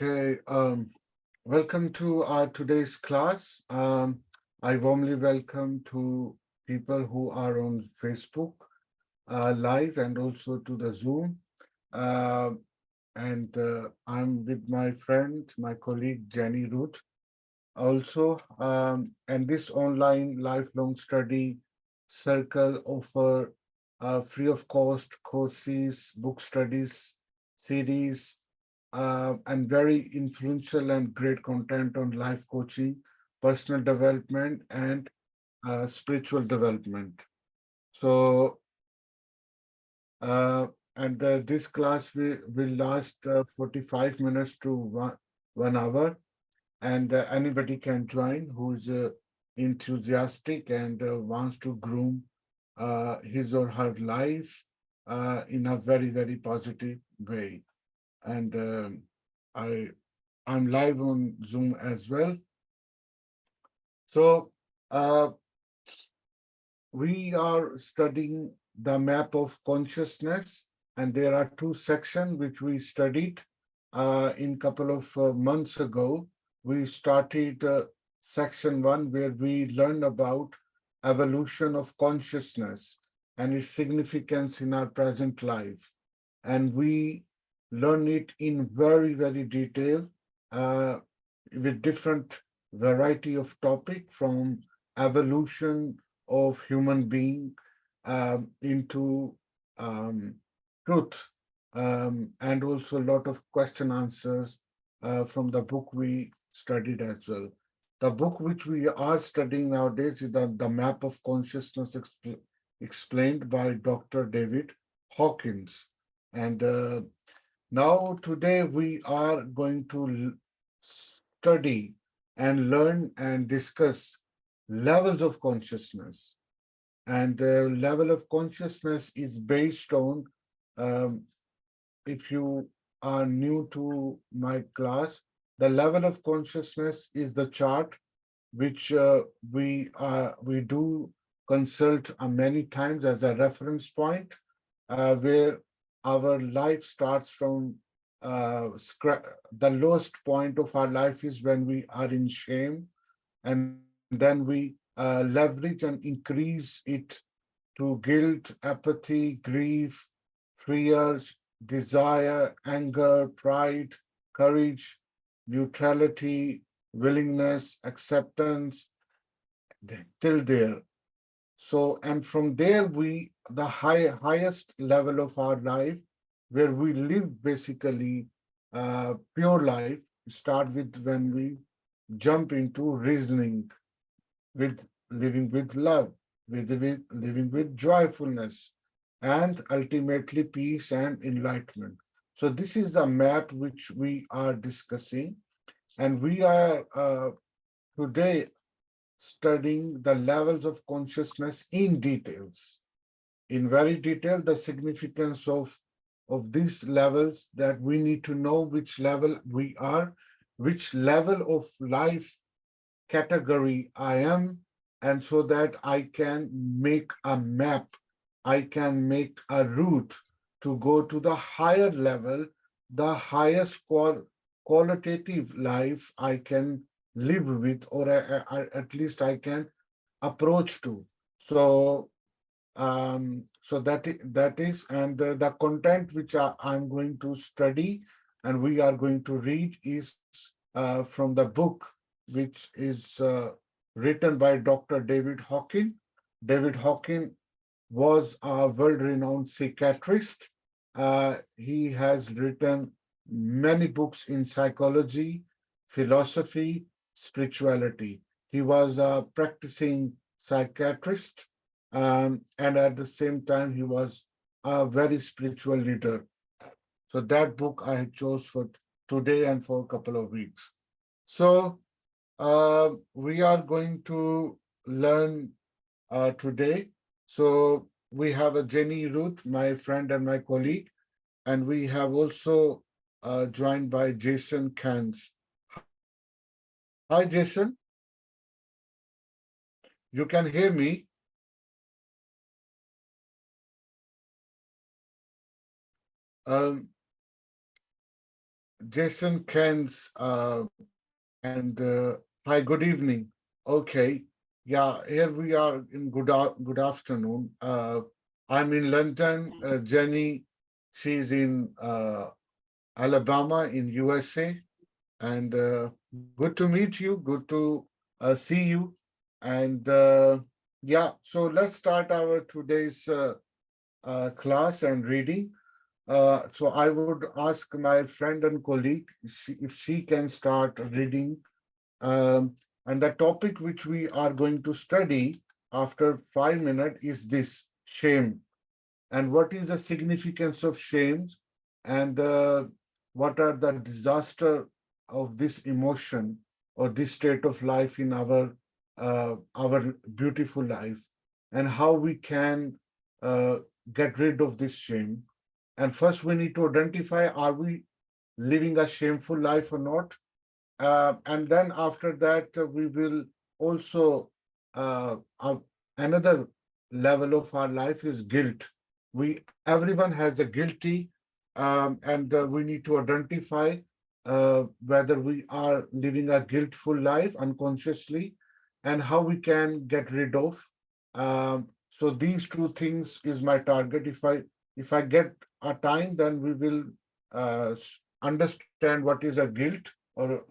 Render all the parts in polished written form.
Okay, welcome to our today's class. I warmly welcome to people who are on Facebook live and also to the Zoom. Uh, and I'm with my friend, my colleague Jenny Root. Also, and this online lifelong study circle offer free of cost courses, book studies, series, and very influential and great content on life coaching, personal development, and spiritual development. So, uh, and this class will last 45 minutes to 1 hour, and anybody can join who's enthusiastic and wants to groom his or her life in a very, very positive way. And I I'm live on Zoom as well. So uh, we are studying the map of consciousness, and there are two sections which we studied in couple of months ago. We started section one, where we learned about evolution of consciousness and its significance in our present life, and we learn it in very, very detail uh, with different variety of topic, from evolution of human being into um, truth, and also a lot of question answers from the book we studied as well. The book which we are studying nowadays is the Map of Consciousness, explained by Dr. David Hawkins. And now today we are going to study and learn and discuss levels of consciousness. And the level of consciousness is based on, um, if you are new to my class, the level of consciousness is the chart which we do consult many times as a reference point, where our life starts from the lowest point of our life is when we are in shame, and then we leverage and increase it to guilt, apathy, grief, fears, desire, anger, pride, courage, neutrality, willingness, acceptance, till there. So, and from there, the highest level of our life, where we live basically pure life, start with when we jump into reasoning, with living with love, with living with joyfulness, and ultimately peace and enlightenment. So this is the map which we are discussing, and we are today studying the levels of consciousness in details, in very detail, the significance of these levels, that we need to know which level we are, which level of life category I am, and so that I can make a map, I can make a route to go to the higher level, the highest qualitative life I can live with, or at least I can approach to. So, that is, and the content which I'm going to study and we are going to read is from the book which is written by Dr. David Hawkins. David Hawkins was a world-renowned psychiatrist. He has written many books in psychology, philosophy, spirituality. He was a practicing psychiatrist, and at the same time, he was a very spiritual leader. So that book I chose for today and for a couple of weeks. So we are going to learn today. So we have a Jenny Ruth, my friend and my colleague, and we have also joined by Jason Kans. Hi, Jason. You can hear me? Um, Jason Kens, and hi, good evening. Okay, yeah, here we are in good afternoon. I'm in London. Jenny, she's in Alabama in USA, and good to meet you. Good to see you. And yeah, so let's start our today's class and reading. So I would ask my friend and colleague if she can start reading. And the topic which we are going to study after 5 minutes is this shame. And what is the significance of shame? And what are the disaster of this emotion or this state of life in our beautiful life, and how we can uh, get rid of this shame. And first, we need to identify, are we living a shameful life or not? And then after that, we will also, another level of our life is guilt. Everyone has a guilty, and we need to identify whether we are living a guiltful life unconsciously, and how we can get rid of. So these two things is my target. If I get a time, then we will understand what is a guilt, or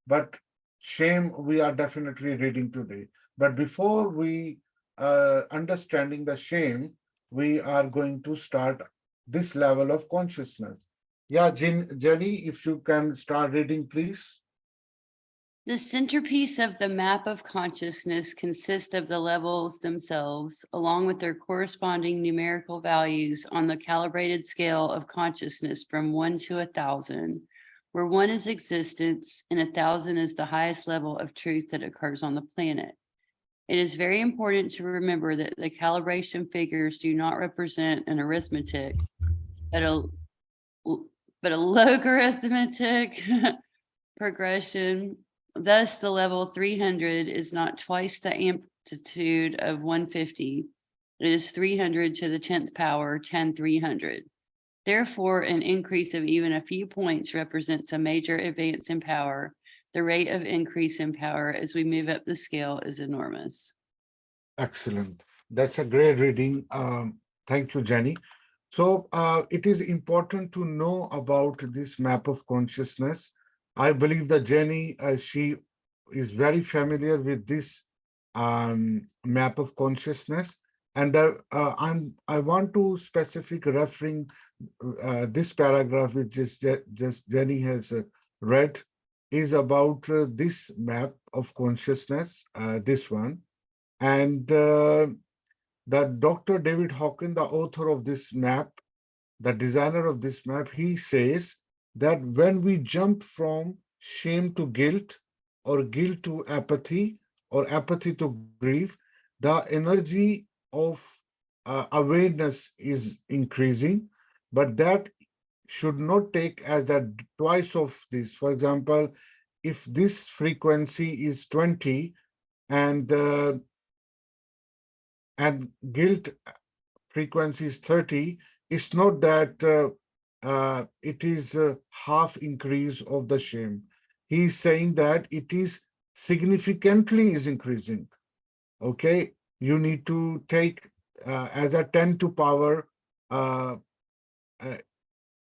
but shame we are definitely reading today. But before we understanding the shame, we are going to start this level of consciousness. Yeah, Jenny, if you can start reading, please. The centerpiece of the map of consciousness consists of the levels themselves, along with their corresponding numerical values on the calibrated scale of consciousness from 1 to 1,000, where 1 is existence and 1,000 is the highest level of truth that occurs on the planet. It is very important to remember that the calibration figures do not represent an arithmetic, but a logarithmic progression. Thus, the level 300 is not twice the amplitude of 150. It is 300 to the 10th power, 10 300. Therefore, an increase of even a few points represents a major advance in power. The rate of increase in power as we move up the scale is enormous. Excellent. That's a great reading. Thank you, Jenny. So it is important to know about this map of consciousness. I believe that Jenny, she is very familiar with this map of consciousness. And I want to specific referring this paragraph, which just Jenny has read, is about this map of consciousness, this one. And that Dr. David Hawkins, the author of this map, the designer of this map, he says that when we jump from shame to guilt, or guilt to apathy, or apathy to grief, the energy of awareness is increasing, but that should not take as a twice of this. For example, if this frequency is 20 and guilt frequency is 30, it's not that it is half increase of the shame. He's saying that it is significantly is increasing. Okay, you need to take as a 10 to power uh, uh,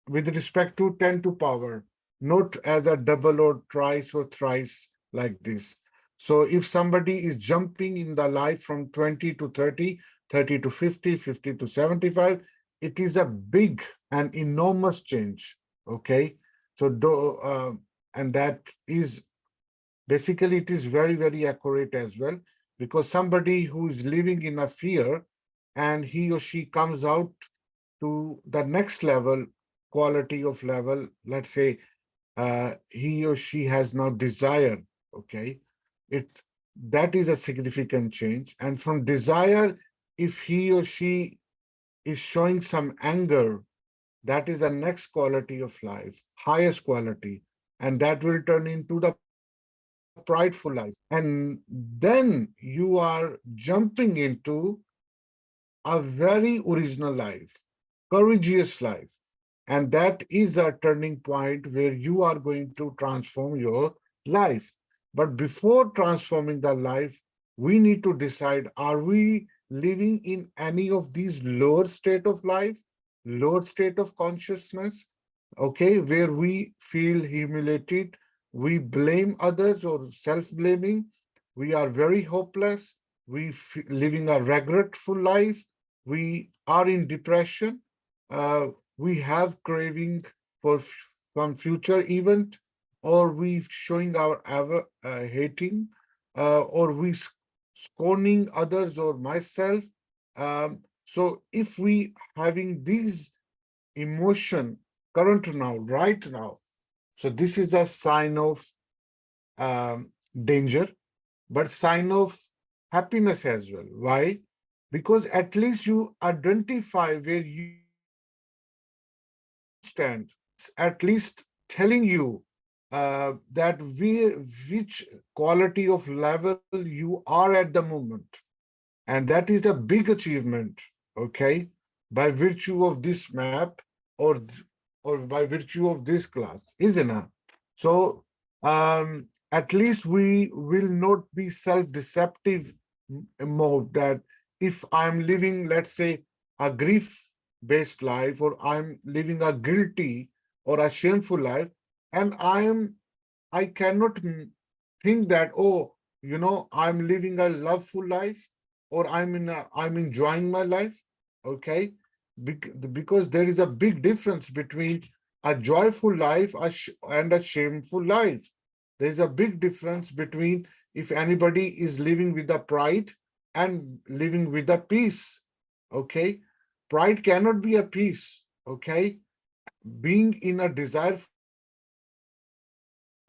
with respect to 10 to power, not as a double or twice or thrice like this. So if somebody is jumping in the life from 20 to 30, 30 to 50, 50 to 75, it is a big and enormous change. Okay. So, and that is basically, it is very, very accurate as well, because somebody who is living in a fear and he or she comes out to the next level, quality of level, let's say he or she has now desire, okay, it that is a significant change. And from desire, if he or she is showing some anger, that is the next quality of life, highest quality, and that will turn into the prideful life. And then you are jumping into a very original life, courageous life. And that is a turning point where you are going to transform your life. But before transforming the life, we need to decide, are we living in any of these lower state of life, lower state of consciousness, okay, where we feel humiliated, we blame others or self-blaming, we are very hopeless, living a regretful life, we are in depression, uh, we have craving for some future event, or we showing our ever hating, or we scorning others or myself. So if we having these emotion current now, right now, so this is a sign of danger, but sign of happiness as well. Why? Because at least you identify where you stand. It's at least telling you that which quality of level you are at the moment. And that is a big achievement, okay, by virtue of this map, or or by virtue of this class, isn't it? So at least we will not be self-deceptive mode that if I'm living, let's say, a grief-based life, or I'm living a guilty or a shameful life, and I cannot think that, oh, I'm living a loveful life, or I'm enjoying my life, okay? Because there is a big difference between a joyful life and a shameful life. There's a big difference between if anybody is living with a pride and living with a peace, okay? Pride cannot be a peace, okay? Being in a desireful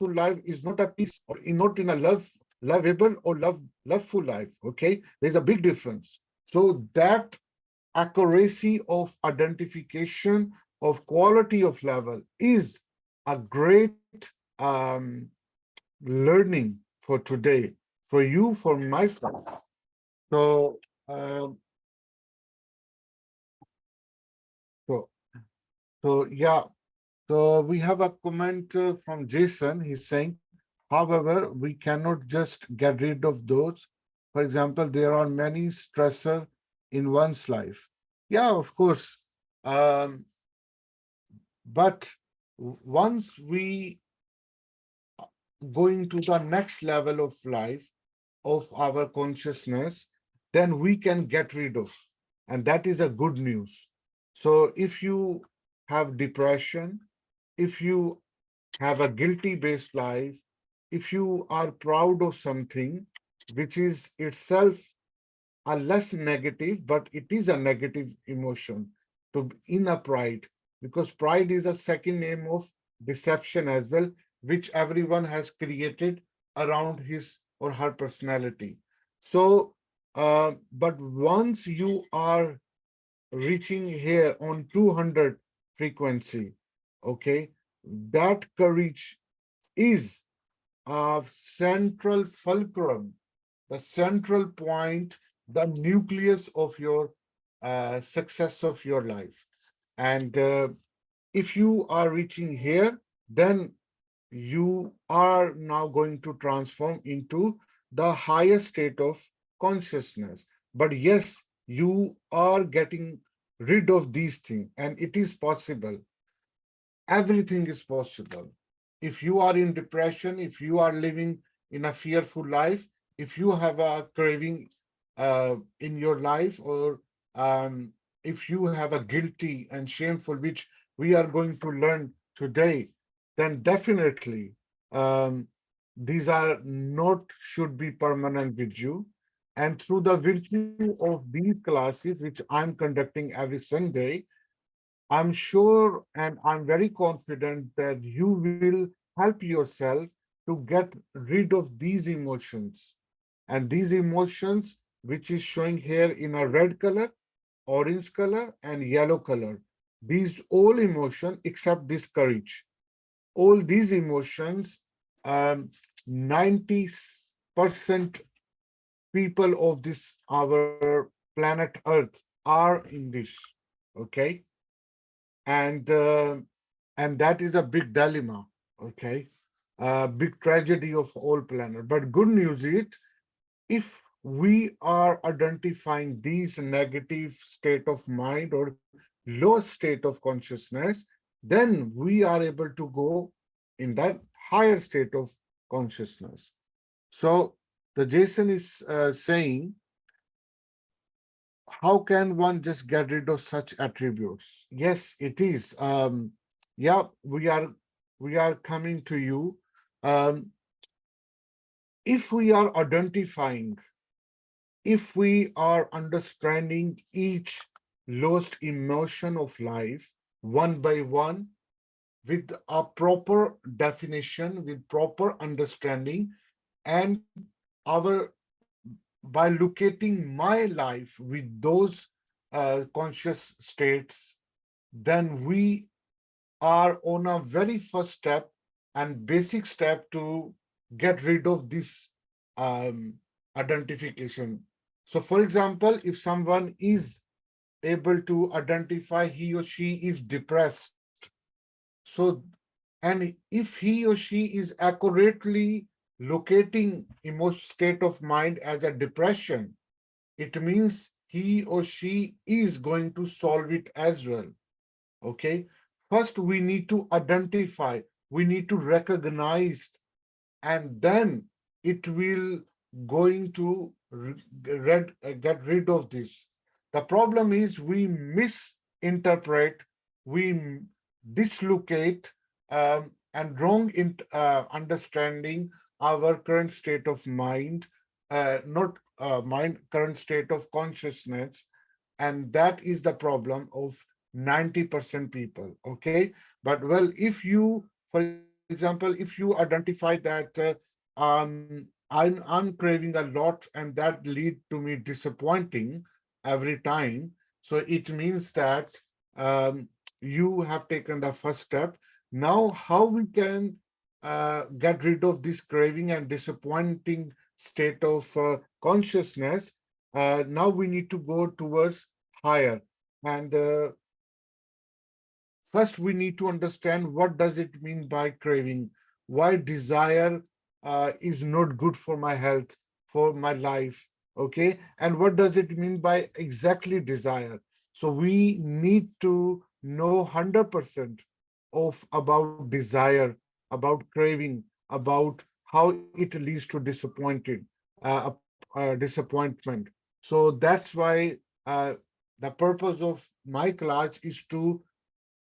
life is not a peace, or not in a lovable or loveful life, okay? There's a big difference. So that accuracy of identification of quality of level is a great learning for today, for you, for myself. So, so, so yeah. So we have a comment from Jason. He's saying, however, we cannot just get rid of those. For example, there are many stressors in one's life. Yeah, of course. Um, but once we going to the next level of life, of our consciousness, then we can get rid of. And that is a good news. So if you have depression, if you have a guilty based life, if you are proud of something which is itself a less negative, but it is a negative emotion to in a pride, because pride is a second name of deception as well, which everyone has created around his or her personality. So, but once you are reaching here on 200 frequency, okay, that courage is a central fulcrum, the central point, the nucleus of your success of your life. And if you are reaching here, then you are now going to transform into the higher state of consciousness. But yes, you are getting rid of these things, and it is possible. Everything is possible. If you are in depression, if you are living in a fearful life, if you have a craving in your life, or if you have a guilty and shameful, which we are going to learn today, then definitely these are not should be permanent with you. And through the virtue of these classes, which I'm conducting every Sunday, I'm sure and I'm very confident that you will help yourself to get rid of these emotions. And these emotions, which is showing here in a red color, orange color, and yellow color, these all emotion except this courage. All these emotions, 90% people of this our planet Earth are in this. Okay. and that is a big dilemma. Okay, big tragedy of all planet. But good news is, if we are identifying these negative state of mind or low state of consciousness, then we are able to go in that higher state of consciousness. So the Jason is saying, how can one just get rid of such attributes? Yes, it is. Yeah, we are coming to you. Um, if we are identifying, if we are understanding each lost emotion of life one by one with a proper definition, with proper understanding, and our by locating my life with those conscious states, then we are on a very first step and basic step to get rid of this um, identification. So, for example, if someone is able to identify he or she is depressed, so and if he or she is accurately locating emotional state of mind as a depression, it means he or she is going to solve it as well. Okay. First, we need to identify, we need to recognize, and then it will going to get rid of this. The problem is we misinterpret, we dislocate, and wrong understanding our current state of mind, not mind, current state of consciousness, and that is the problem of 90% people. Okay, but well, if you, for example, if you identify that I'm craving a lot and that lead to me disappointing every time, so it means that you have taken the first step. Now how we can get rid of this craving and disappointing state of consciousness? Now we need to go towards higher, and first we need to understand what does it mean by craving, why desire is not good for my health, for my life. Okay, and what does it mean by exactly desire? So we need to know 100% of about desire, about craving, about how it leads to disappointment. So that's why the purpose of my class is to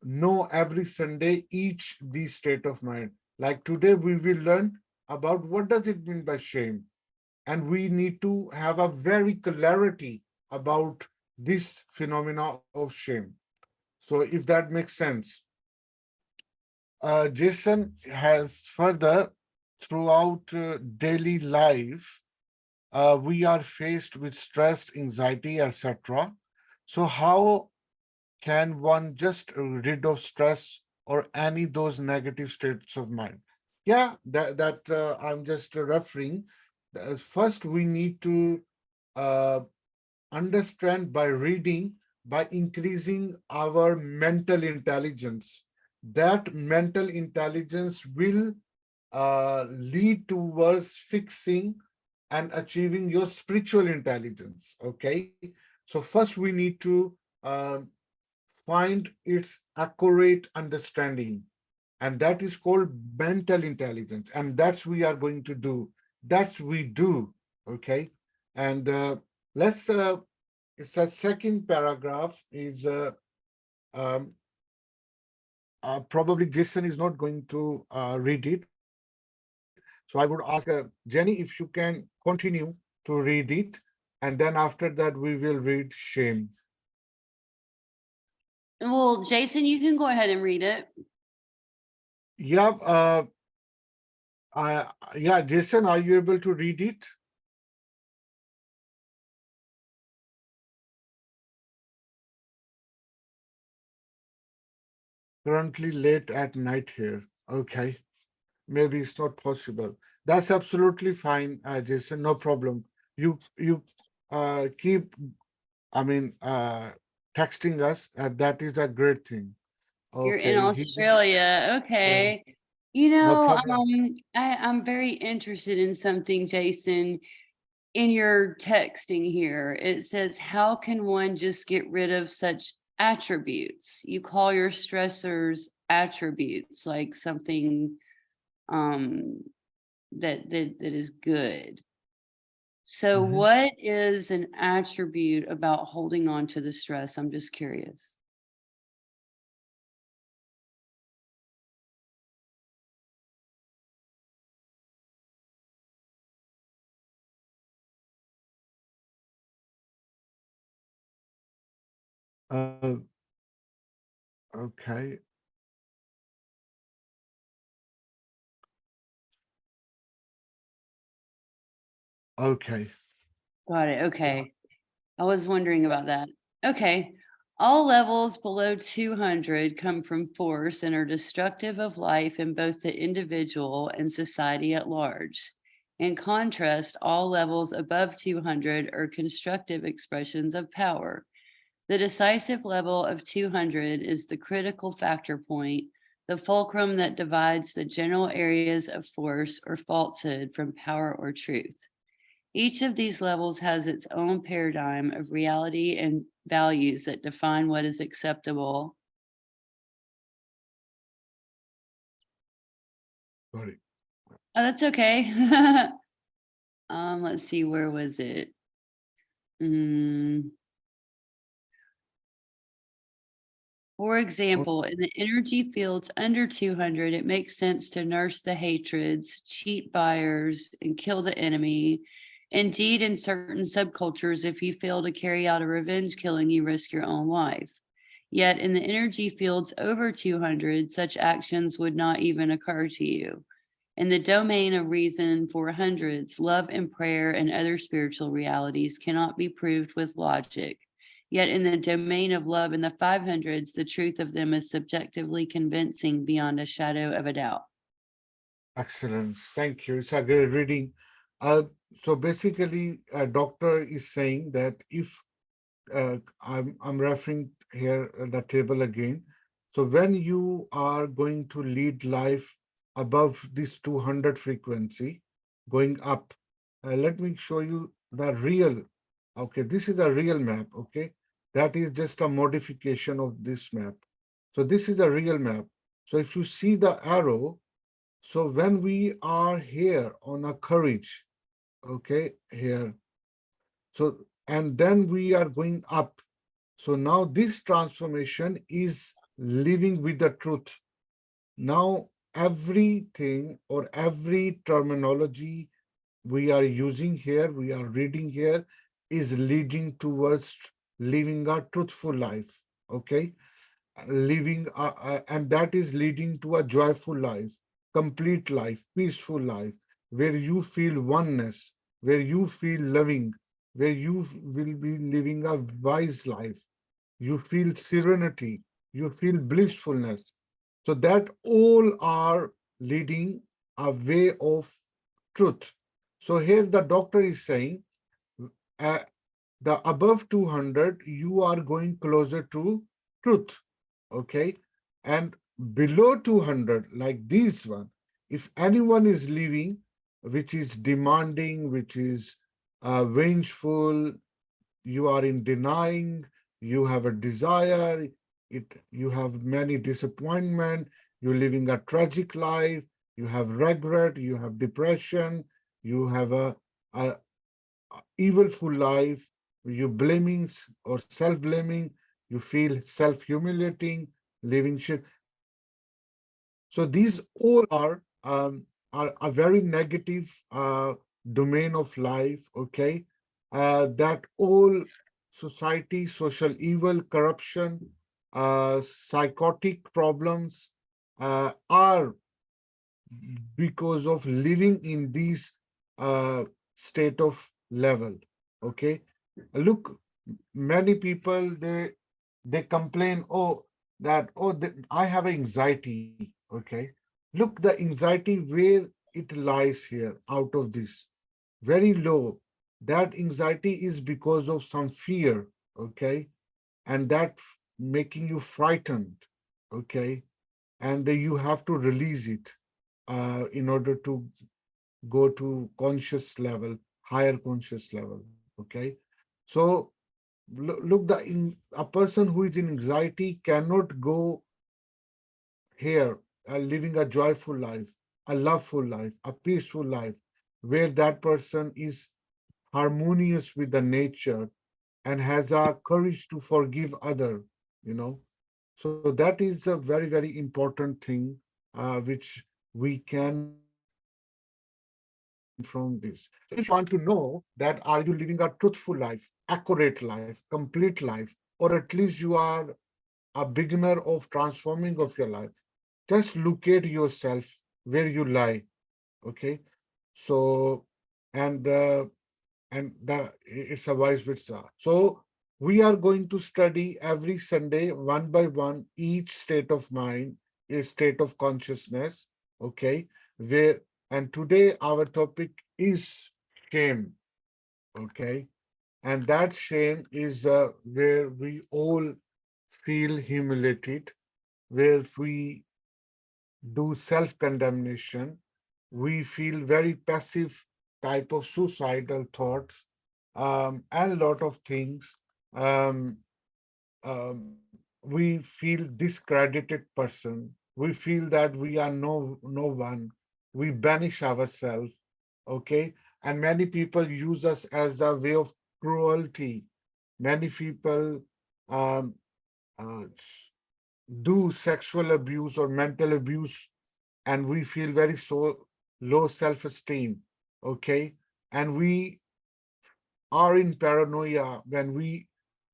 know every Sunday each the state of mind. Like today, we will learn about what does it mean by shame, and we need to have a very clarity about this phenomena of shame. So, if that makes sense, Jason has further throughout daily life, we are faced with stress, anxiety, etc. So, how can one just rid of stress or any those negative states of mind? Yeah, that I'm just referring. First, we need to uh, understand by reading, by increasing our mental intelligence. That mental intelligence will lead towards fixing and achieving your spiritual intelligence. Okay, so first we need to uh, find its accurate understanding, and that is called mental intelligence, and that's we are going to do, that's we do. Okay, and let's it's a second paragraph is um, probably Jason is not going to read it, so I would ask Jenny if you can continue to read it, and then after that we will read shame. Well, Jason, you can go ahead and read it. Yeah, yeah, Jason, are you able to read it? Currently late at night here. Okay, maybe it's not possible. That's absolutely fine, Jason. No problem. You keep, I mean, texting us. That is a great thing. You're in Okay, Australia. yeah, Okay. no problem. I'm very interested in something, Jason. In your texting here, it says, how can one just get rid of such attributes? You call your stressors attributes, like something um that is good. So Mhm. what is an attribute about holding on to the stress? I'm just curious. Uh, okay, okay. Got it. Okay. I was wondering about that. Okay. All levels below 200 come from force and are destructive of life in both the individual and society at large. In contrast, all levels above 200 are constructive expressions of power. The decisive level of 200 is the critical factor point, the fulcrum that divides the general areas of force or falsehood from power or truth. Each of these levels has its own paradigm of reality and values that define what is acceptable. Sorry. Oh, that's okay. Let's see, where was it? Mm, For example, in the energy fields under 200, it makes sense to nurse the hatreds, cheat buyers, and kill the enemy. Indeed, in certain subcultures, if you fail to carry out a revenge killing, you risk your own life. Yet in the energy fields over 200, such actions would not even occur to you. In the domain of reason for hundreds, love and prayer and other spiritual realities cannot be proved with logic. Yet in the domain of love in the 500s, the truth of them is subjectively convincing beyond a shadow of a doubt. Excellent. Thank you. It's a great reading. Uh, so basically, a doctor is saying that if I'm referring here the table again. So when you are going to lead life above this 200 frequency, going up, let me show you the real. Okay, this is a real map. Okay, that is just a modification of this map. So this is a real map. So if you see the arrow, so when we are here on a courage, okay, here, so and then we are going up. So now this transformation is living with the truth. Now everything or every terminology we are using here, we are reading here, is leading towards living a truthful life. Okay, and that is leading to a joyful life, complete life, peaceful life, where you feel oneness, where you feel loving, where you will be living a wise life, you feel serenity, you feel blissfulness. So that all are leading a way of truth. So here the doctor is saying, uh, the above 200, you are going closer to truth. Okay. And below 200, like this one, if anyone is living, which is demanding, which is vengeful, you are in denying, you have a desire, you have many disappointment, you're living a tragic life, you have regret, you have depression, you have a evilful life, you blaming or self-blaming, you feel self-humiliating, living shit. So these all are a very negative domain of life, okay? That all society, social evil, corruption, psychotic problems are because of living in these state of level, okay? Look, many people they complain, oh, that I have anxiety, okay? Look, the anxiety where it lies here out of this, very low. That anxiety is because of some fear, okay? And that making you frightened. okay? And you have to release it in order to go to conscious level, higher conscious level, okay? So look, a person who is in anxiety cannot go here, living a joyful life, a loveful life, a peaceful life, where that person is harmonious with the nature and has a courage to forgive other, you know. So that is a very, very important thing which we can learn from this. So if you want to know that are you living a truthful life, accurate life, complete life, or at least you are a beginner of transforming of your life, just look at yourself where you lie, okay? So, and it's a vice versa. So we are going to study every Sunday, one by one, each state of mind, a state of consciousness, okay? Where and today our topic is shame, okay? And that shame is where we all feel humiliated, where we do self-condemnation, we feel very passive type of suicidal thoughts, and a lot of things. Um, we feel discredited person. We feel that we are no one. We banish ourselves. Okay, and many people use us as a way of cruelty. Many people um, do sexual abuse or mental abuse, and we feel very so low self-esteem, okay? And we are in paranoia when we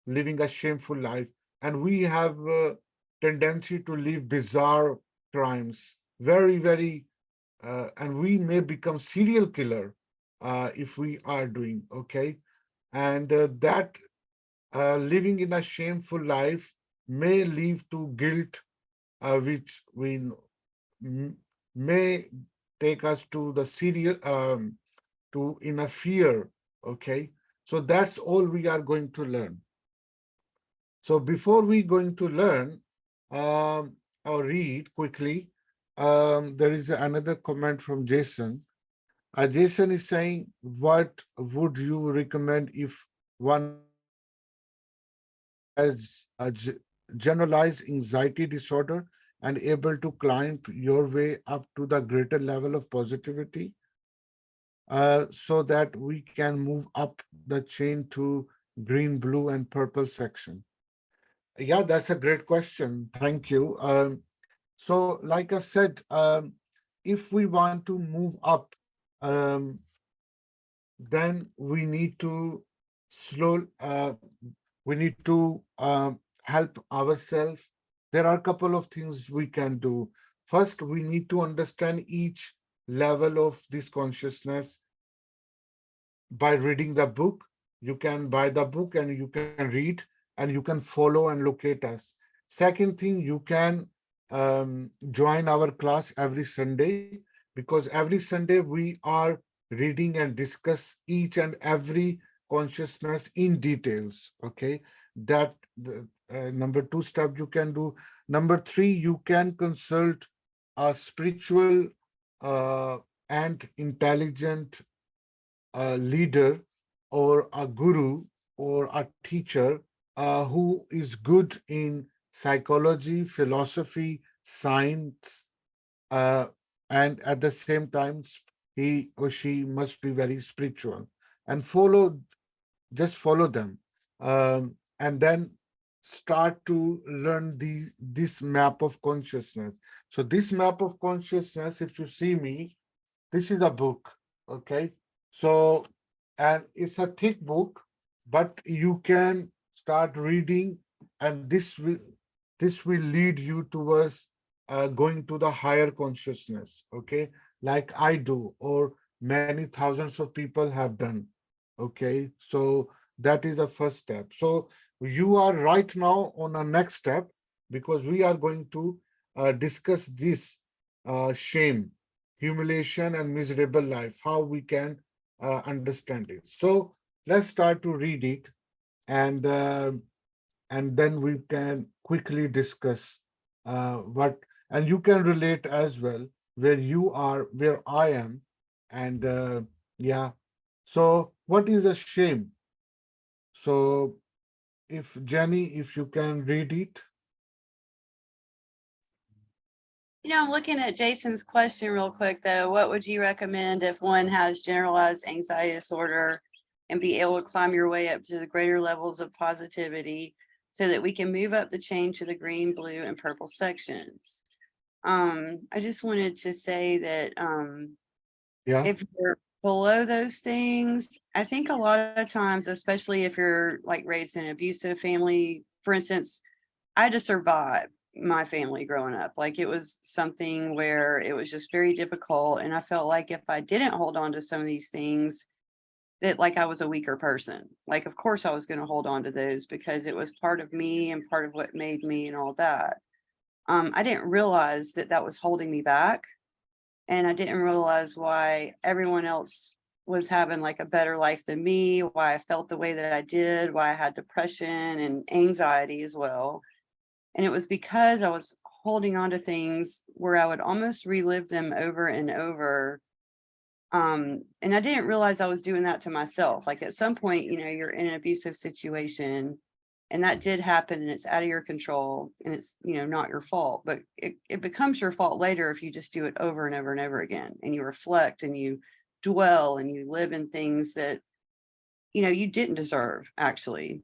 living a shameful life, and we have a tendency to live bizarre crimes, very, very, and we may become serial killer if we are doing, okay? And that living in a shameful life may lead to guilt, which we may take us to the serial to in a fear, okay? So that's all we are going to learn. So before we going to learn or read quickly, there is another comment from Jason. Jason is saying, what would you recommend if one has a generalized anxiety disorder and able to climb your way up to the greater level of positivity, so that we can move up the chain to green, blue, and purple section? Yeah, that's a great question. Thank you. So, like I said, if we want to move up, then we need to slow. We need to help ourselves. There are a couple of things we can do. First, we need to understand each level of this consciousness by reading the book. You can buy the book and you can read and you can follow and locate us. Second thing, you can join our class every Sunday, because every Sunday we are reading and discuss each and every consciousness in details. Okay, that the number two step you can do. Number three, you can consult a spiritual and intelligent leader or a guru or a teacher who is good in psychology, philosophy, science, uh, and at the same time, he or she must be very spiritual, and just follow them, and then start to learn this map of consciousness. So this map of consciousness, if you see me, this is a book, okay? So, and it's a thick book, but you can start reading, and this will lead you towards going to the higher consciousness, okay? Like I do, or many thousands of people have done, okay? So that is the first step. So you are right now on a next step, because we are going to discuss this shame, humiliation, and miserable life, how we can understand it. So let's start to read it, and and then we can quickly discuss. But and you can relate as well where you are, where I am, and yeah. So what is a shame? So if Jenny, if you can read it. I'm looking at Jason's question real quick though. What would you recommend if one has generalized anxiety disorder and be able to climb your way up to the greater levels of positivity so that we can move up the chain to the green, blue, and purple sections? I just wanted to say that Yeah. if you're below those things, I think a lot of times, especially if you're like raised in an abusive family, for instance, I had to survive my family growing up. Like it was something where it was just very difficult. And I felt like if I didn't hold on to some of these things, that like I was a weaker person. Like, of course, I was going to hold on to those because it was part of me and part of what made me and all that. I didn't realize that that was holding me back. And I didn't realize why everyone else was having like a better life than me, why I felt the way that I did, why I had depression and anxiety as well. And it was because I was holding on to things where I would almost relive them over and over. And I didn't realize I was doing that to myself. Like at some point, you're in an abusive situation and that did happen and it's out of your control and it's, not your fault, but it becomes your fault later if you just do it over and over and over again and you reflect and you dwell and you live in things that, you didn't deserve actually.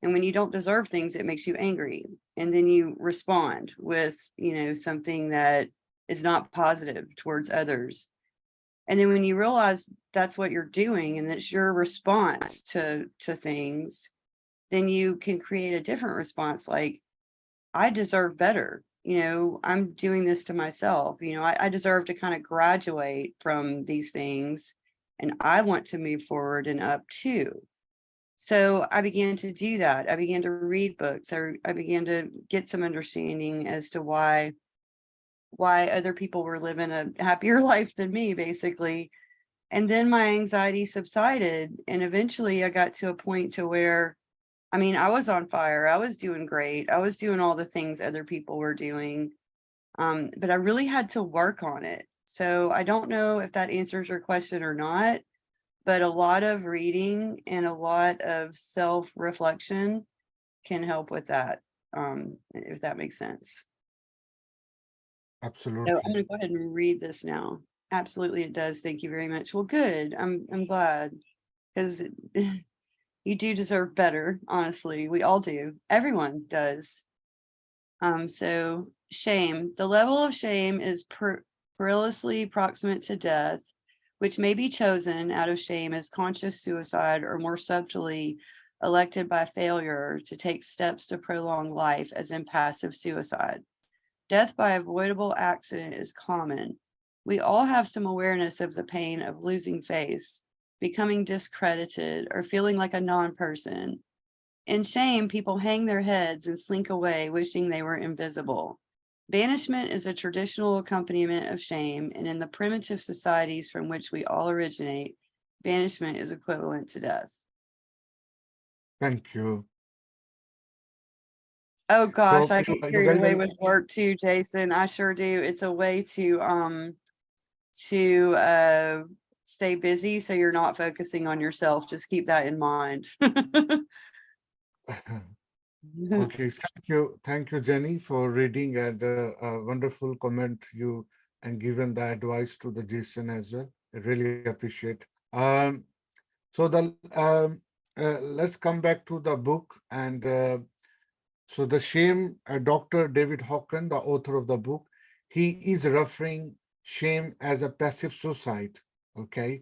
And when you don't deserve things, it makes you angry. And then you respond with, something that is not positive towards others. And then when you realize that's what you're doing and that's your response to things, then you can create a different response like, I deserve better. I'm doing this to myself. I deserve to kind of graduate from these things and I want to move forward and up too. So I began to do that. I began to read books. I began to get some understanding as to why other people were living a happier life than me, basically. And then my anxiety subsided. And eventually I got to a point to where, I mean, I was on fire. I was doing great. I was doing all the things other people were doing. But I really had to work on it. So I don't know if that answers your question or not, but a lot of reading and a lot of self-reflection can help with that, if that makes sense. So I'm Absolutely. gonna go ahead and read this now. Absolutely, it does. Thank you very much. Well, good. I'm glad because you do deserve better. Honestly, we all do. Everyone does. So shame. The level of shame is perilously proximate to death, which may be chosen out of shame as conscious suicide or more subtly elected by failure to take steps to prolong life as in passive suicide. Death by avoidable accident is common. We all have some awareness of the pain of losing face, becoming discredited, or feeling like a non-person. In shame, people hang their heads and slink away, wishing they were invisible. Banishment is a traditional accompaniment of shame, and in the primitive societies from which we all originate, banishment is equivalent to death. Thank you. Oh gosh, So I get you carried guys away are, with work too, Jason. I sure do. It's a way to stay busy so you're not focusing on yourself. Just keep that in mind. okay. Thank you, Jenny, for reading and a wonderful comment you and given the advice to the Jason as well. I really appreciate. So let's come back to the book and so the shame. Dr. David Hawkins, the author of the book, he is referring shame as a passive suicide. Okay,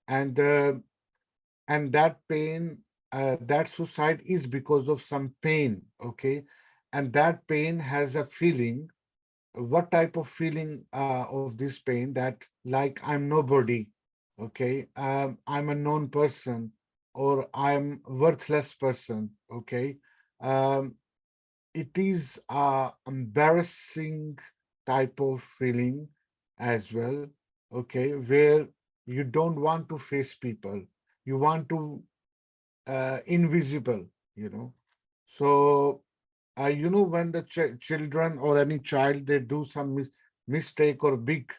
and that pain, that suicide is because of some pain. Okay, and that pain has a feeling. What type of feeling of this pain? That like I'm nobody. Okay, I'm a known person or I'm worthless person. Okay, um, it is a embarrassing type of feeling as well. Okay, where you don't want to face people, you want to invisible, you know. So when the children or any child, they do some mistake or big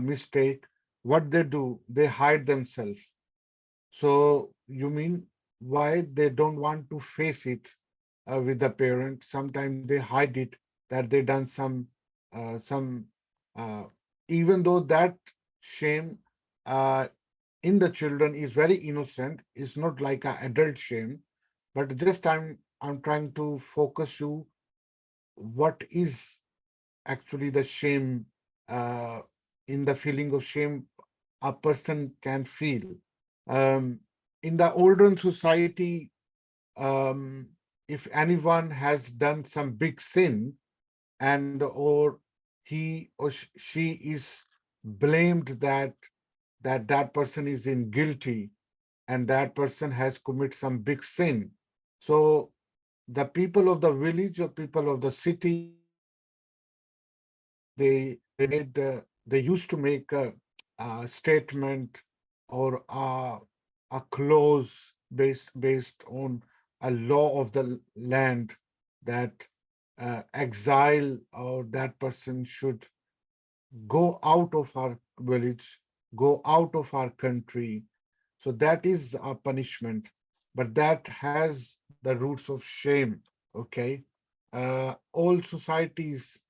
mistake, what they do, they hide themselves. So you mean why they don't want to face it with the parent? Sometimes they hide it that they done some uh, even though that shame uh, in the children is very innocent, it's not like an adult shame, but just I'm trying to focus you what is actually the shame, uh, in the feeling of shame a person can feel. Um, in the olden society, if anyone has done some big sin and or he or she is blamed that person is in guilty and that person has committed some big sin. So the people of the village or people of the city, they used to make a statement or a clause based on a law of the land that exile or that person should go out of our village, go out of our country. So that is a punishment, but that has the roots of shame. Okay, all societies,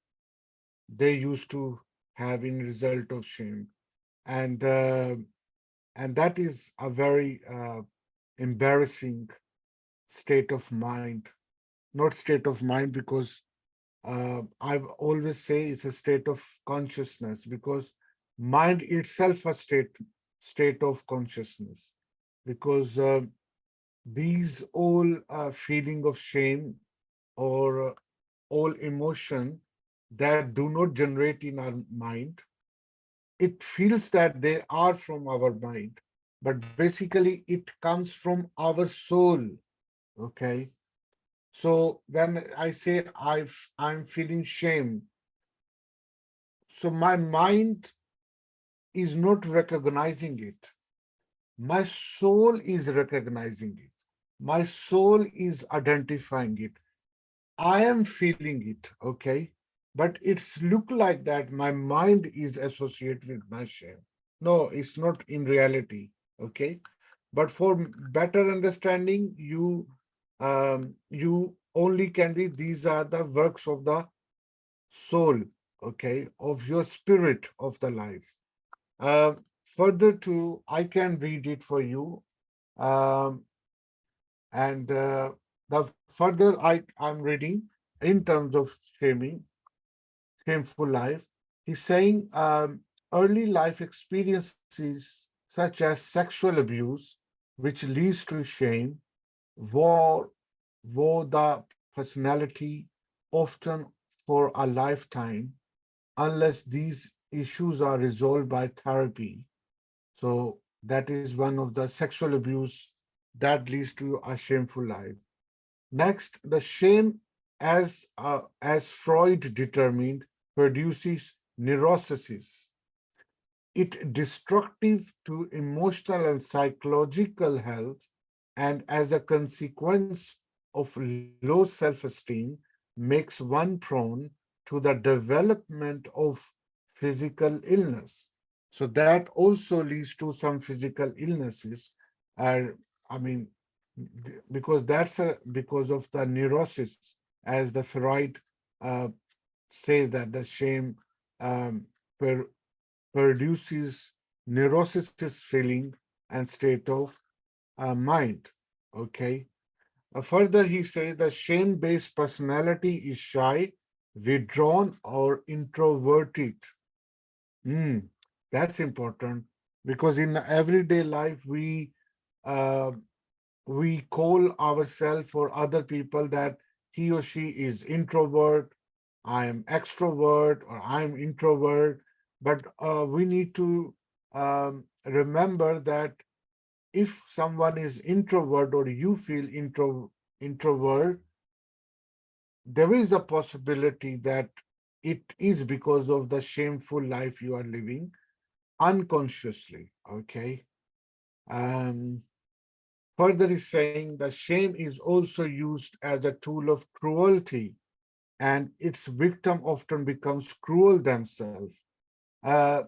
they used to have in result of shame, and that is a very embarrassing state of mind. Not state of mind, because I've always say it's a state of consciousness, because mind itself a state of consciousness, because these all feeling of shame or all emotion that do not generate in our mind, it feels that they are from our mind, but basically it comes from our soul. Okay, so when I say I'm feeling shame, so my mind is not recognizing it. My soul is recognizing it. My soul is identifying it. I am feeling it, okay? But it's look like that my mind is associated with my shame. No, it's not in reality, okay? But for better understanding, you only can see these are the works of the soul, okay, of your spirit of the life. Uh, Further to, I can read it for you. Um, and the further I'm reading in terms of shameful life, he's saying early life experiences such as sexual abuse, which leads to shame, war, the personality, often for a lifetime, unless these issues are resolved by therapy. So that is one of the sexual abuse that leads to a shameful life. Next, the shame, as Freud determined, produces neurosis. It destructive to emotional and psychological health, and as a consequence of low self-esteem, makes one prone to the development of physical illness. So that also leads to some physical illnesses. I mean, because because of the neurosis, as the Freud uh, says that the shame um, per, produces neurosis feeling and state of mind. Okay. Further, he says the shame-based personality is shy, withdrawn, or introverted. Hmm, that's important, because in everyday life uh, we call ourselves or other people that he or she is introvert, I am extrovert, or I'm introvert. But we need to remember that if someone is introvert or you feel introvert, there is a possibility that it is because of the shameful life you are living unconsciously. Okay. Um, Further is saying that shame is also used as a tool of cruelty, and its victim often becomes cruel themselves. Uh,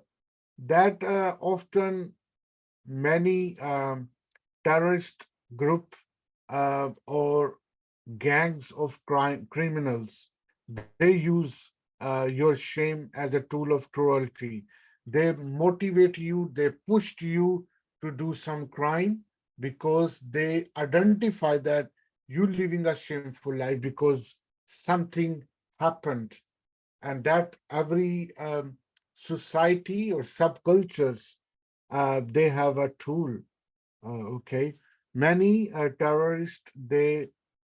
that often many terrorist group or gangs of criminals, they use your shame as a tool of cruelty. They motivate you, they pushed you to do some crime because they identify that you living a shameful life because something happened, and that every society or subcultures, they have a tool. Okay, many terrorists, they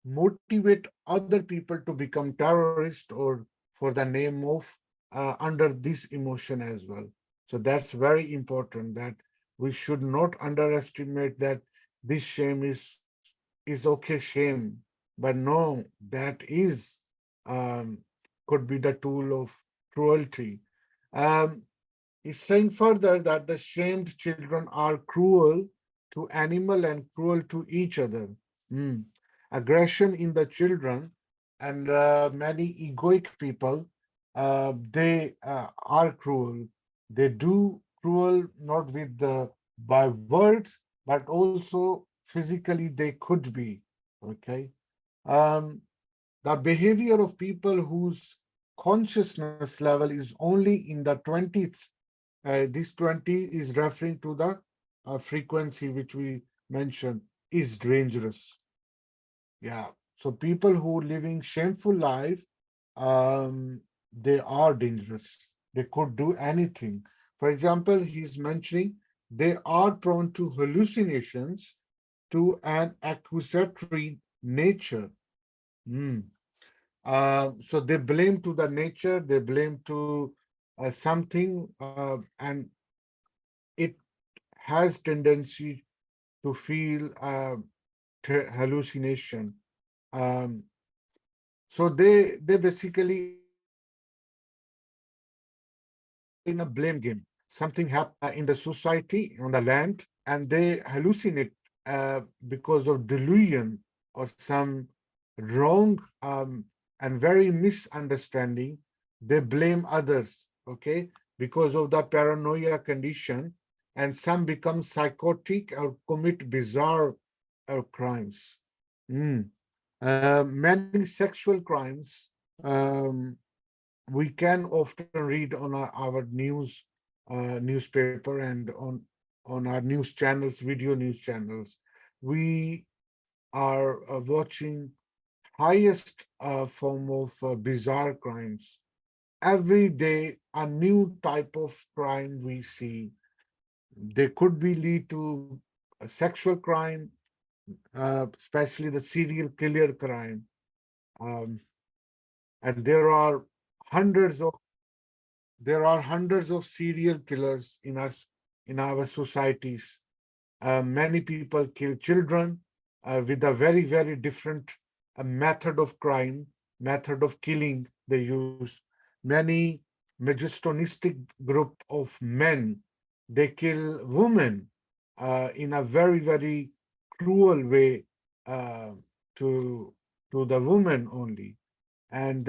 motivate other people to become terrorists or for the name of under this emotion as well. So that's very important that we should not underestimate that this shame is okay shame, but no, that is um, could be the tool of cruelty. Um, He's saying further that the shamed children are cruel to animal and cruel to each other. Hmm. Aggression in the children and many egoic people, they are cruel. They do cruel not with the by words, but also physically they could be. Okay. Um, the behavior of people whose consciousness level is only in the 20th, this 20 is referring to the frequency which we mentioned, is dangerous. Yeah. So people who living shameful life, they are dangerous. They could do anything. For example, he's mentioning they are prone to hallucinations to an accusatory nature. Hmm. So they blame to the nature, they blame to something, and it has tendency to feel hallucination. Um, so they basically in a blame game. Something happened in the society on the land, and they hallucinate because of delusion or some wrong and very misunderstanding. They blame others, okay, because of the paranoia condition, and some become psychotic or commit bizarre crimes. Mm. Many sexual crimes, um, we can often read on our newspaper and on our news channels, video news channels. We are watching highest form of bizarre crimes. Every day, a new type of crime we see. They could be lead to a sexual crime, especially the serial killer crime. Um, and hundreds of there are hundreds of serial killers in our societies. Many people kill children with a very, very different method of crime, method of killing they use. Many misogynistic group of men, they kill women in a very, very cruel way uh, to the woman only. And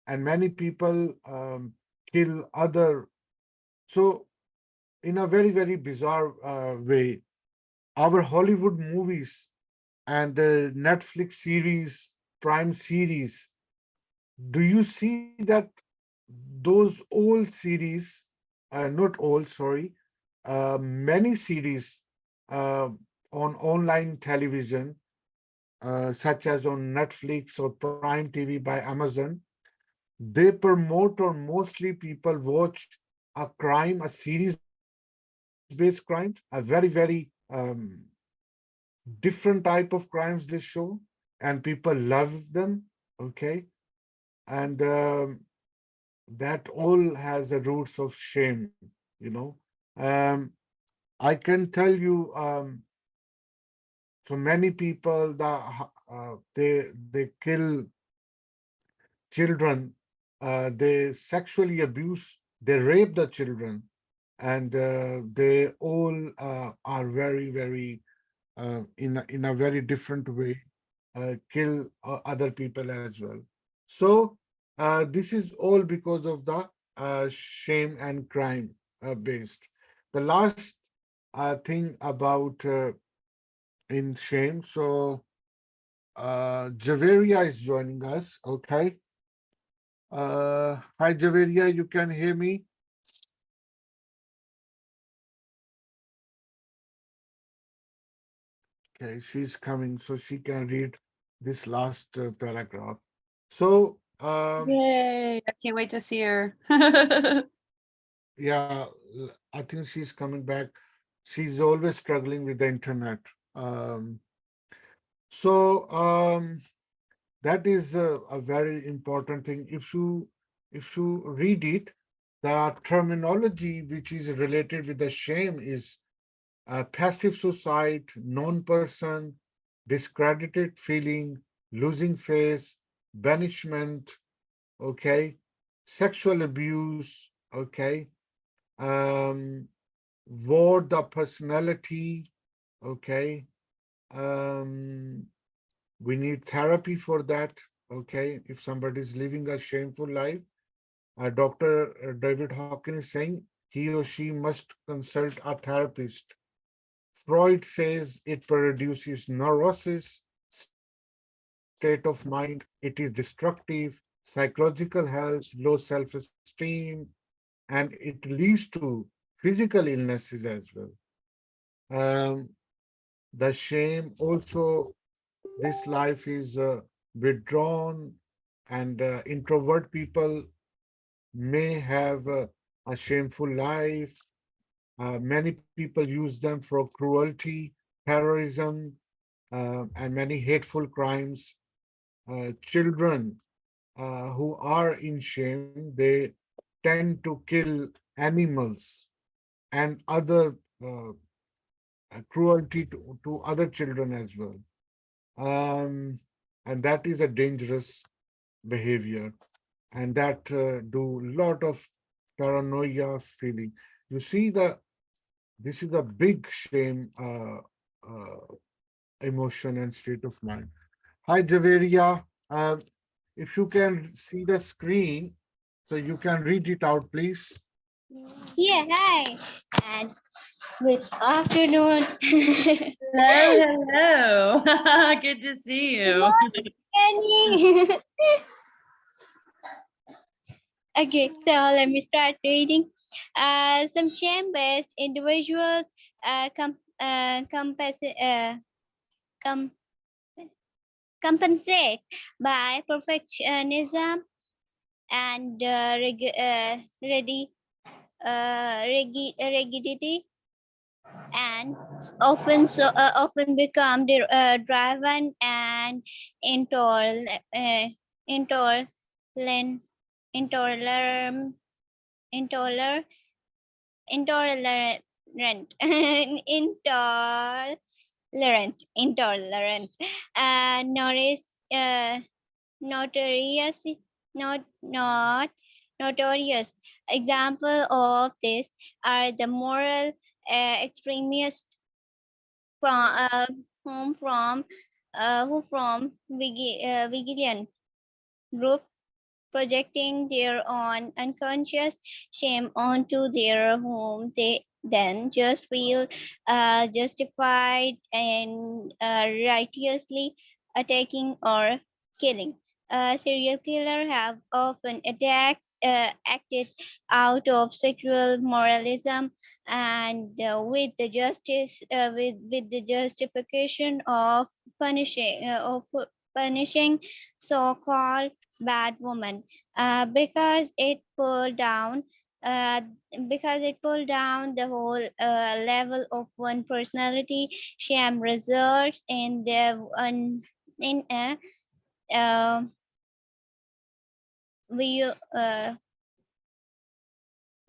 many people kill other. So in a very, very bizarre way, our Hollywood movies and the Netflix series, Prime series, do you see that those old series, not old, sorry, many series uh, on online television, such as on Netflix or Prime TV by Amazon, they promote or mostly people watch a crime, a series-based crime, a very, very different type of crimes they show, and people love them. Okay, and that all has the roots of shame. You know, um, I can tell you, so many people that they kill children, they sexually abuse, they rape the children, and they all are very, very in a very different way, kill other people as well. So this is all because of the shame and crime based. The last thing about in shame. So Javeria is joining us. Okay. Hi, Javeria. You can hear me? Okay, she's coming, so she can read this last paragraph. So, Yay, I can't wait to see her. yeah, I think she's coming back. She's always struggling with the internet. Um, so that is a very important thing. If you read it, the terminology which is related with the shame is passive suicide, non-person, discredited feeling, losing face, banishment, okay, sexual abuse, okay, um, war the personality, okay, um, we need therapy for that, okay, if somebody is living a shameful life. Dr. David Hawkins is saying he or she must consult a therapist. Freud says it produces neurosis, state of mind, it is destructive, psychological health, low self-esteem, and it leads to physical illnesses as well. Um, the shame also, this life is withdrawn, and introvert people may have a shameful life. Many people use them for cruelty, terrorism, and many hateful crimes. Children who are in shame, they tend to kill animals and other cruelty to other children as well. Um, and that is a dangerous behavior. And that do lot of paranoia feeling. You see, this is a big shame emotion and state of mind. Hi, Javeria. If you can see the screen, so you can read it out, please. Yeah, hi. And good afternoon. Hello, hello. Good to see you. Kenny. Okay, so let me start reading. Some shame-based individuals com- compensate by perfectionism and rigidity, and often become driven and intolerant intolerant intolerant intolerant intolerant intolerant notice notorious not notorious example of this are the moral extremists from who from Vigilant group projecting their own unconscious shame onto their home. They then just feel justified and righteously attacking or killing. Serial killer have often acted out of sexual moralism and with the justification of punishing so-called bad woman because uh, it pulled down the whole level of one personality. Shame results in the in a uh, we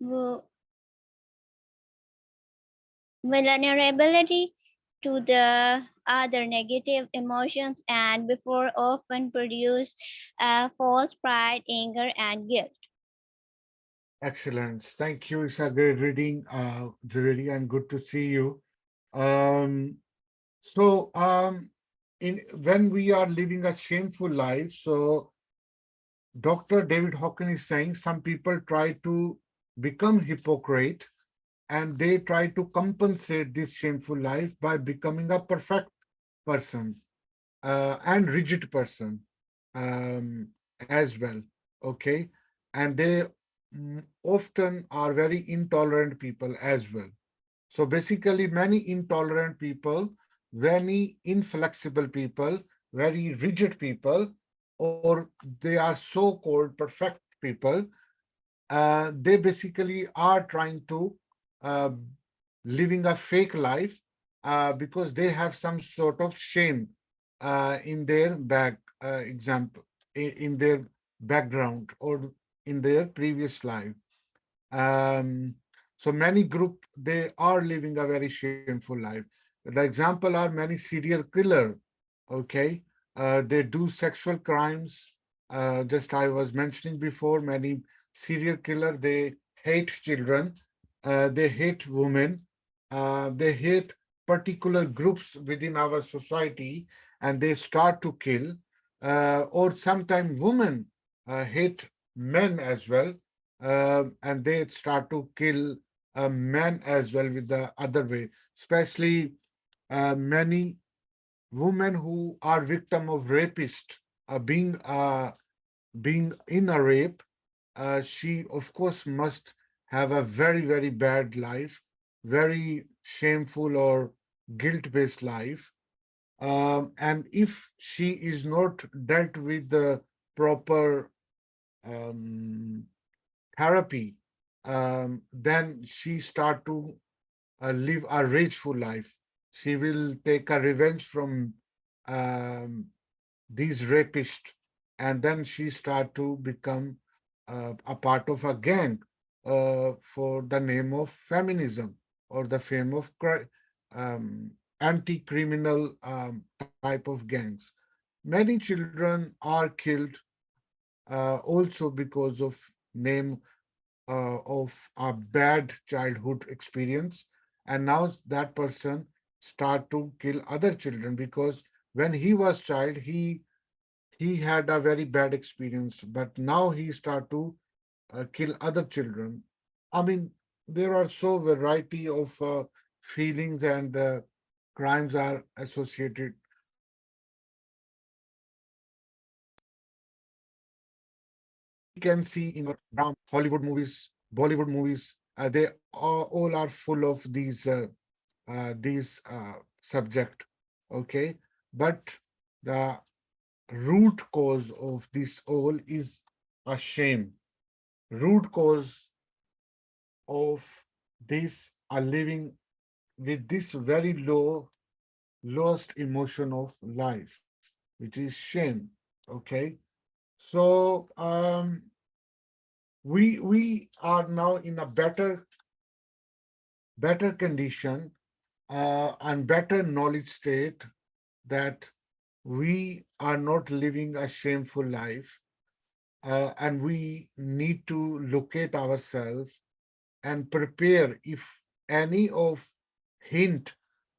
vu- vulnerability to the other negative emotions and before often produce false pride, anger, and guilt. Excellent. Thank you. It's a great reading, Javeri, and good to see you. Um, So in when we are living a shameful life, so Dr. David Hawkins is saying some people try to become hypocrite and they try to compensate this shameful life by becoming a perfect person and rigid person as well. Okay. And they often are very intolerant people as well. So basically, many intolerant people, very inflexible people, very rigid people, or they are so called perfect people, they basically are trying to uh, living a fake life because they have some sort of shame in their example in their background or in their previous life. um, so many group they are living a very shameful life. The example are many serial killer. Okay, they do sexual crimes. Just I was mentioning before, many serial killer they hate children, they hate women, they hate particular groups within our society, and they start to kill. Or sometimes women hate men as well, and they start to kill men as well with the other way, especially many women who are victim of rapist being in a rape. She of course must have a very bad life, very shameful or guilt-based life. And if she is not dealt with the proper um, therapy, then she start to live a rageful life. She will take a revenge from um, these rapists, and then she start to become a part of a gang for the name of feminism or the fame of um, anti-criminal type of gangs. Many children are killed also because of name of a bad childhood experience, and now that person start to kill other children because when he was child he had a very bad experience, but now he start to kill other children. I mean, there are so variety of feelings and crimes are associated. We can see in our drama, Hollywood movies, Bollywood movies. All are full of these subject. Okay, but the root cause of this all is a shame. Root cause of this are living with this very lowest emotion of life, which is shame. Okay, so we are now in a better condition and better knowledge state that we are not living a shameful life, and we need to locate ourselves and prepare if any of hint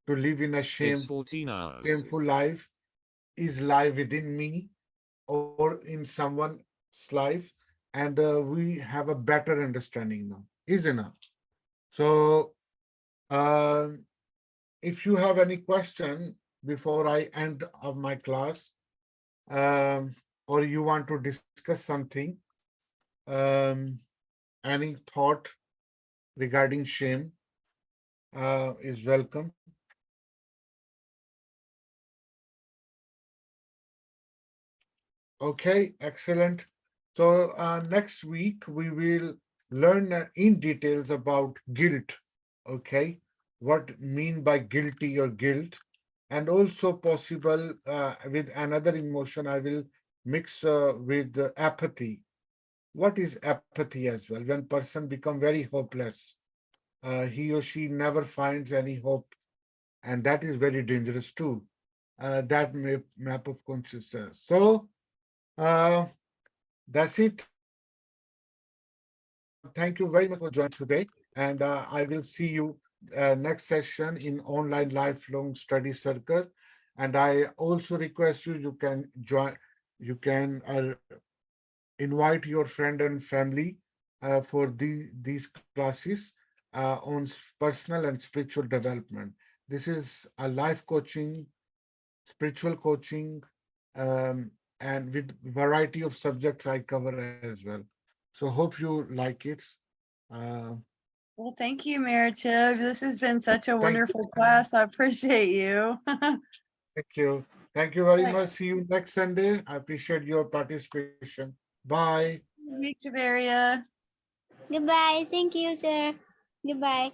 to live in a It's 14 hours. shameful life is lie within me or in someone's life, and we have a better understanding now, isn't it? So uh, if you have any question before I end of my class, or you want to discuss something, um, any thought regarding shame is welcome. Okay, excellent. So next week we will learn in details about guilt. Okay, what mean by guilty or guilt, and also possible with another emotion. I will mix with apathy. What is apathy as well? When person become very hopeless, he or she never finds any hope, and that is very dangerous too. That map of consciousness. So. Uh, that's it. Thank you very much for joining today. And I will see you next session in online lifelong study circle. And I also request you, you can join, you can invite your friend and family for these classes on personal and spiritual development. This is a life coaching, spiritual coaching, and with variety of subjects I cover as well. So hope you like it. Uh, Well, thank you, Meritive. This has been such a Thank you. wonderful class. I appreciate you. Thank you. Thank you very Right. much. See you next Sunday. I appreciate your participation. Bye. Week, Javaria. Goodbye. Thank you, sir. Goodbye.